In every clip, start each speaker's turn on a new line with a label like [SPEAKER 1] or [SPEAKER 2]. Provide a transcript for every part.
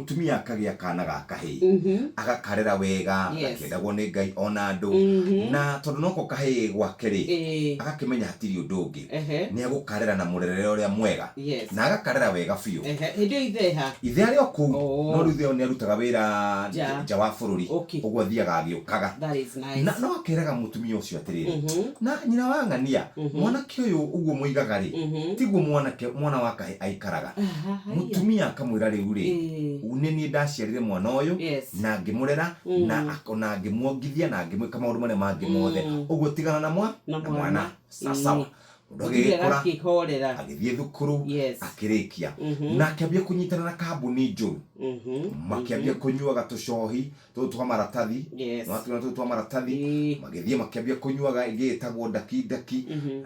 [SPEAKER 1] mutumia akagia kana gaka hei agakarera wega akendagwo ni Ngai ona andu na tondu noko kahei gwake ri agakimenya hatiri undu ungi ni agukarera na murerere uria mwega na agakarera wega biu
[SPEAKER 2] hindi ithe
[SPEAKER 1] ari oku no ru ithe ni arutaga wira nja wa bururi ugwo thiaga agiukaga na no akeraga mutumia ucio atiriri na nyina wa ng'ania mwanake uyu ugwo muigaga ri tiguo mwana wa kahei aikaraga mutumia akamwira riu ri uneni ndaciarire mwana uyu na ngimurera na akona ngimwongithia na ngimwika maundu mane mangi mothe ugwo tigana na mwana sasa
[SPEAKER 2] ndogikora
[SPEAKER 1] agithie thukuru akirikia na akiambia kunyitana na kambuni njuru makiambia kunyuaga tucohi twa maratathi twa maratathi magithie makiambia kunyuaga igitagwo ndaki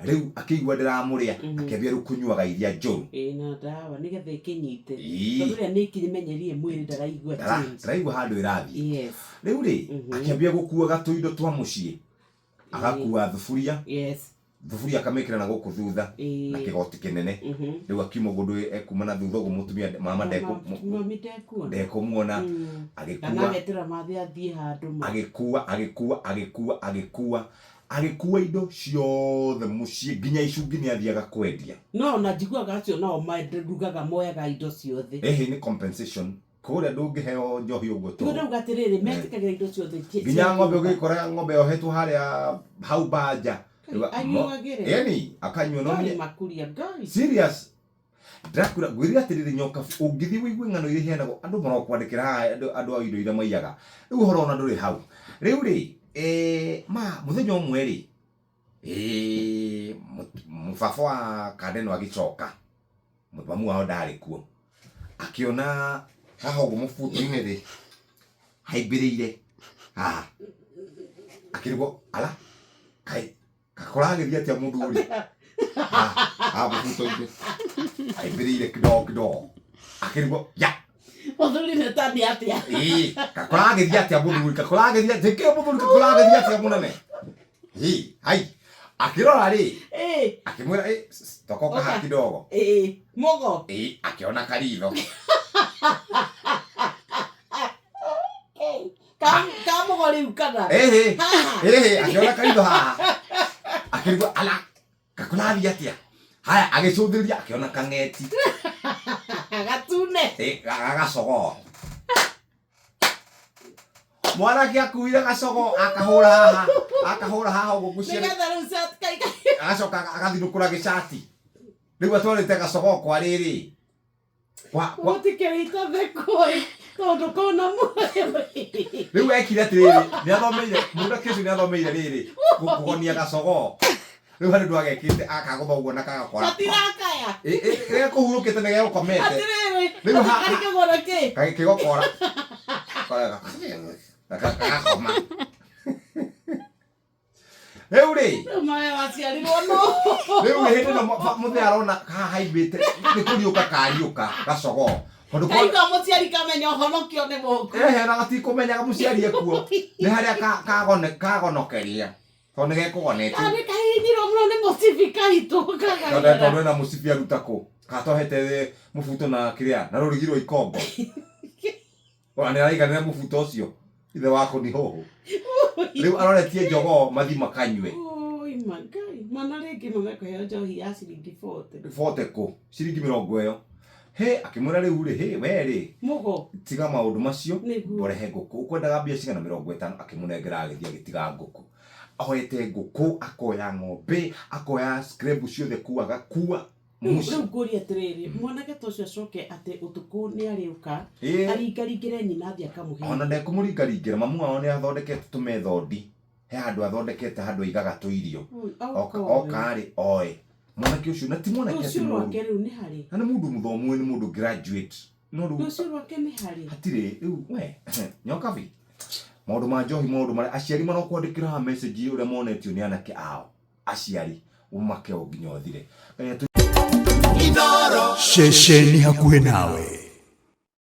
[SPEAKER 1] riu akigwa ndiramuria akiambia ru kunyuaga iria njuru
[SPEAKER 2] na dawa nigetha ikinyite tondu ria nikirimenyerie mwiri ndaraigwa
[SPEAKER 1] handu irathi riu ri akiambia gukuaga tuindo twa mucii agakua thufuria thufuria akamekira na guku thutha na kigoti kinene riu akiuma gundu kuumana thutha go mutumia mama ndeko muona agikua indo ciothe mucii nginya icungi ni athiaga kwendia
[SPEAKER 2] no na njiguaga acio nao mandugaga moyaga indo ciothe
[SPEAKER 1] ni compensation kuria ndungiheo njohi ugwo tu
[SPEAKER 2] ndu gatiriri metikagira indo ciothe
[SPEAKER 1] nginya ng'ombe ugikora ng'ombe ohetwo haria hau banja yani akanywa no
[SPEAKER 2] ni makuria guys
[SPEAKER 1] serious Dracula gwiri atiriri nyoka ungithi wigwe ngano iri henago andu marokwandikira andu a indo ira maiyaga riu horo na nduri hau riu ri muthenya umwe ri mufafo wa kadeno agicoka mubamu wao ndari kuo akiona haho go mufuto-ini ri haibirire akirigwo ala kai kakoragithia atia mundu uri mufuto-ini haibirire kidogo akirigwo ya
[SPEAKER 2] muthuri ni tani atia
[SPEAKER 1] kakoragithia atia mundu uri kakoragithia thikio mundu kakoragithia atia munene hai akirora ri akimwira tokoka ha kidogo
[SPEAKER 2] mogo
[SPEAKER 1] akiona karitho
[SPEAKER 2] kamogo riu kana
[SPEAKER 1] akiona karitho haha akirigwo ala kakurathia atia haya agicundiria akiona kang'eti
[SPEAKER 2] gatune
[SPEAKER 1] gagacogo mwanake akuire gacogo akahura haha uguo guciara agacoka agathinukura gicati riu atwarite gacogo kwa riri
[SPEAKER 2] gutikerita thekoi tondu kona muoyo
[SPEAKER 1] riu ekire atiriri ni athomeire mundu kisu ni athomeire riri kugonia gacogo riu hari ndu agekite akagotha uguo na kagakora
[SPEAKER 2] atirakaya
[SPEAKER 1] ire kuhurukite ni gegukomete
[SPEAKER 2] riu harikigora ki
[SPEAKER 1] kagikigokora kagakoma riu ri
[SPEAKER 2] maya waciarirwo no
[SPEAKER 1] riu hindi no muthe arona haimbite ni kuriuka kariuka gacogo
[SPEAKER 2] kaigua muciari kamenya honokio ni muku
[SPEAKER 1] na gatikumenyaga muciari ekuo ni haria kagonokeria tondu gekugonete
[SPEAKER 2] ani kahinyirwo muno ni musibi kahitukaga
[SPEAKER 1] tondu na musibi arutako katohete mubuto na kiria na rurigirwo ikombo wana araiganira mubuto ucio ithe wako ni hoho riu aroretie njogo mathi makanywe
[SPEAKER 2] magai mana rigi no mekuheo njohi ya ciringi
[SPEAKER 1] 40 ku ciringi 20 akimwira riu ri weri
[SPEAKER 2] mugo
[SPEAKER 1] tiga maundu macio borehe nguku ukwendaga mbia cigana 50 akimunengera agithia gitiga nguku ahoete nguku akoya ng'ombe akoya scrap ciothe kuaga kuwa
[SPEAKER 2] mucio kuria tiriri mwanake tocio coke ate utuku ni ariuka aringaringire nyina thia kamuhe
[SPEAKER 1] ona ndekumuringaringira mamu wao ni athondekete tumethodi he handu athondekete handu igaga tuirio okari oe mwanake ucio na ti mwanake
[SPEAKER 2] ucio wake riu ni hari
[SPEAKER 1] na mundu muthomu ni mundu graduate no riu
[SPEAKER 2] ucio wake ni hari
[SPEAKER 1] hatire riu we nyoka vi maundu ma njohi maundu mara aciari manokwandikira message uria monetio ni anake ao aciari umake nginya othire
[SPEAKER 3] Shesheni hakuhe nawe.